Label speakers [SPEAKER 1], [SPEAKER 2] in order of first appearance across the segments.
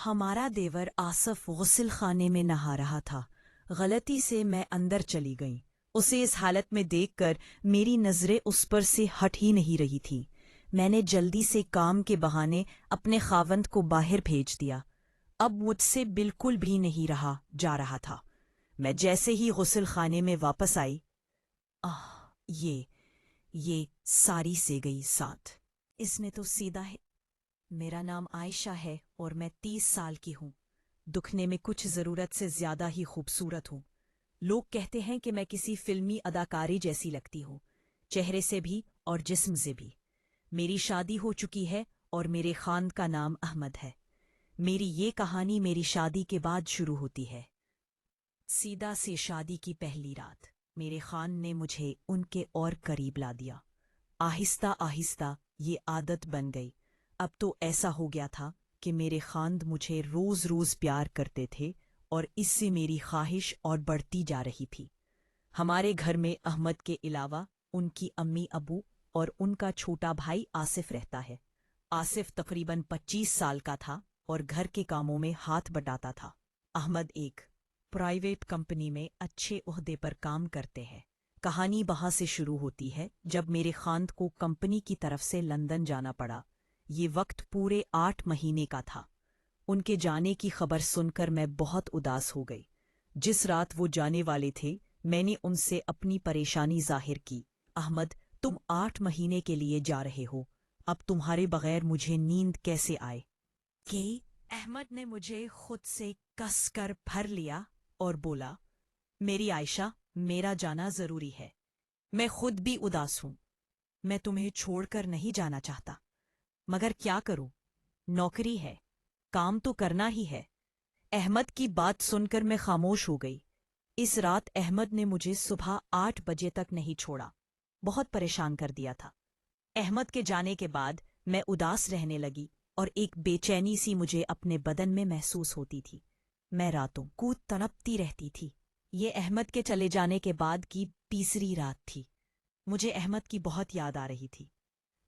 [SPEAKER 1] ہمارا دیور آصف غسل خانے میں نہا رہا تھا۔ غلطی سے میں اندر چلی گئی۔ اسے اس حالت میں دیکھ کر میری نظریں اس پر سے ہٹ ہی نہیں رہی تھی۔ میں نے جلدی سے کام کے بہانے اپنے خاوند کو باہر بھیج دیا۔ اب مجھ سے بالکل بھی نہیں رہا جا رہا تھا۔ میں جیسے ہی غسل خانے میں واپس آئی، یہ ساری سے گئی ساتھ۔ اس نے تو سیدھا ہے۔ میرا نام عائشہ ہے اور میں 30 سال کی ہوں۔ دکھنے میں کچھ ضرورت سے زیادہ ہی خوبصورت ہوں۔ لوگ کہتے ہیں کہ میں کسی فلمی اداکاری جیسی لگتی ہوں، چہرے سے بھی اور جسم سے بھی۔ میری شادی ہو چکی ہے اور میرے خاند کا نام احمد ہے۔ میری یہ کہانی میری شادی کے بعد شروع ہوتی ہے۔ سیدھا سے شادی کی پہلی رات میرے خان نے مجھے ان کے اور قریب لا دیا۔ آہستہ آہستہ یہ عادت بن گئی۔ اب تو ایسا ہو گیا تھا کہ میرے خاند مجھے روز روز پیار کرتے تھے اور اس سے میری خواہش اور بڑھتی جا رہی تھی۔ ہمارے گھر میں احمد کے علاوہ ان کی امی ابو اور ان کا چھوٹا بھائی آصف رہتا ہے۔ آصف تقریباً 25 سال کا تھا اور گھر کے کاموں میں ہاتھ بٹاتا تھا۔ احمد ایک پرائیویٹ کمپنی میں اچھے عہدے پر کام کرتے ہیں۔ کہانی وہاں سے شروع ہوتی ہے جب میرے خاند کو کمپنی کی طرف سے لندن جانا پڑا۔ یہ وقت پورے 8 مہینے کا تھا۔ ان کے جانے کی خبر سن کر میں بہت اداس ہو گئی۔ جس رات وہ جانے والے تھے میں نے ان سے اپنی پریشانی ظاہر کی۔ احمد، تم 8 مہینے کے لیے جا رہے ہو، اب تمہارے بغیر مجھے نیند کیسے آئے؟ کہ احمد نے مجھے خود سے کس کر پھر لیا اور بولا، میری عائشہ، میرا جانا ضروری ہے۔ میں خود بھی اداس ہوں۔ میں تمہیں چھوڑ کر نہیں جانا چاہتا، مگر کیا کروں؟ نوکری ہے، کام تو کرنا ہی ہے۔ احمد کی بات سن کر میں خاموش ہو گئی۔ اس رات احمد نے مجھے صبح 8 بجے تک نہیں چھوڑا، بہت پریشان کر دیا تھا۔ احمد کے جانے کے بعد میں اداس رہنے لگی اور ایک بے چینی سی مجھے اپنے بدن میں محسوس ہوتی تھی۔ میں راتوں کو تڑپتی رہتی تھی۔ یہ احمد کے چلے جانے کے بعد کی تیسری رات تھی۔ مجھے احمد کی بہت یاد آ رہی تھی۔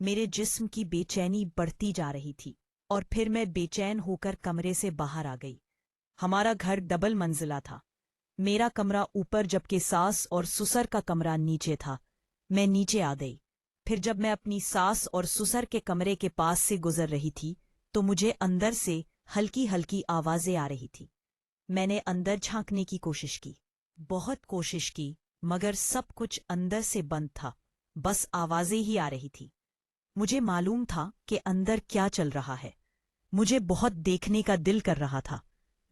[SPEAKER 1] میرے جسم کی بے چینی بڑھتی جا رہی تھی اور پھر میں بے چین ہو کر کمرے سے باہر آ گئی۔ ہمارا گھر ڈبل منزلہ تھا۔ میرا کمرہ اوپر جبکہ ساس اور سسر کا کمرہ نیچے تھا۔ میں نیچے آ گئی۔ پھر جب میں اپنی ساس اور سسر کے کمرے کے پاس سے گزر رہی تھی تو مجھے اندر سے ہلکی ہلکی آوازیں آ رہی تھی۔ میں نے اندر جھانکنے کی کوشش کی، بہت کوشش کی، مگر سب کچھ اندر سے بند تھا، بس آوازیں ہی آ رہی تھی۔ مجھے معلوم تھا کہ اندر کیا چل رہا ہے۔ مجھے بہت دیکھنے کا دل کر رہا تھا۔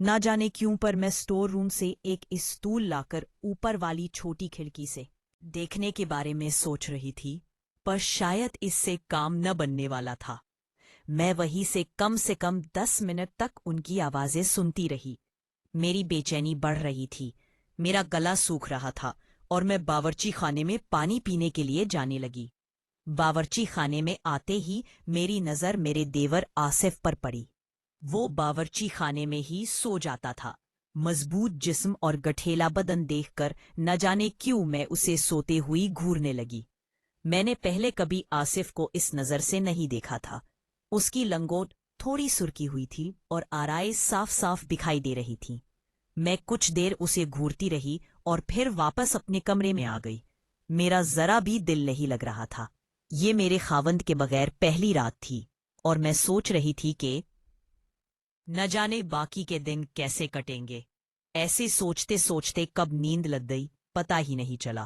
[SPEAKER 1] نہ جانے کیوں پر میں سٹور روم سے ایک اسٹول لا کر اوپر والی چھوٹی کھڑکی سے دیکھنے کے بارے میں سوچ رہی تھی، پر شاید اس سے کام نہ بننے والا تھا۔ میں وہیں سے کم 10 منٹ تک ان کی آوازیں سنتی رہی۔ میری بے چینی بڑھ رہی تھی، میرا گلا سوکھ رہا تھا اور میں باورچی خانے میں پانی پینے کے لیے جانے لگی۔ باورچی خانے میں آتے ہی میری نظر میرے دیور آصف پر پڑی۔ وہ باورچی خانے میں ہی سو جاتا تھا۔ مضبوط جسم اور گٹھیلا بدن دیکھ کر نہ جانے کیوں میں اسے سوتے ہوئی گھورنے لگی۔ میں نے پہلے کبھی آصف کو اس نظر سے نہیں دیکھا تھا۔ اس کی لنگوٹ تھوڑی سرکی ہوئی تھی اور آرائیں صاف صاف دکھائی دے رہی تھیں۔ میں کچھ دیر اسے گھورتی رہی اور پھر واپس اپنے کمرے میں آ گئی۔ میرا ذرا بھی دل نہیں لگ رہا تھا۔ یہ میرے خاوند کے بغیر پہلی رات تھی اور میں سوچ رہی تھی کہ نہ جانے باقی کے دن کیسے کٹیں گے۔ ایسے سوچتے سوچتے کب نیند لگ گئی پتہ ہی نہیں چلا۔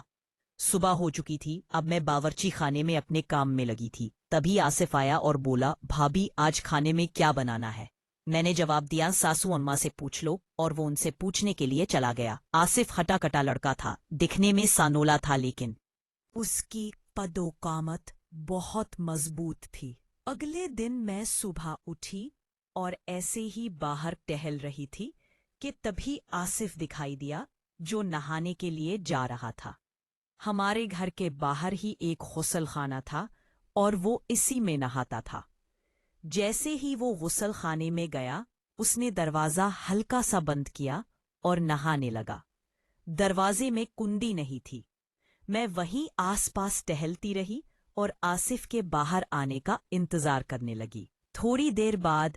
[SPEAKER 1] صبح ہو چکی تھی۔ اب میں باورچی خانے میں اپنے کام میں لگی تھی، تبھی آصف آیا اور بولا، بھابھی آج کھانے میں کیا بنانا ہے؟ میں نے جواب دیا، ساسو اماں سے پوچھ لو، اور وہ ان سے پوچھنے کے لیے چلا گیا۔ آصف ہٹا کٹا لڑکا تھا، دکھنے میں سانولا تھا، لیکن اس کی قد و قامت بہت مضبوط تھی۔ اگلے دن میں صبح اٹھی اور ایسے ہی باہر ٹہل رہی تھی کہ تبھی آصف دکھائی دیا جو نہانے کے لیے جا رہا تھا۔ ہمارے گھر کے باہر ہی ایک غسل خانہ تھا اور وہ اسی میں نہاتا تھا۔ جیسے ہی وہ غسل خانے میں گیا، اس نے دروازہ ہلکا سا بند کیا اور نہانے لگا۔ دروازے میں کنڈی نہیں تھی۔ میں وہیں آس پاس ٹہلتی رہی اور آصف کے باہر آنے کا انتظار کرنے لگی۔ تھوڑی دیر بعد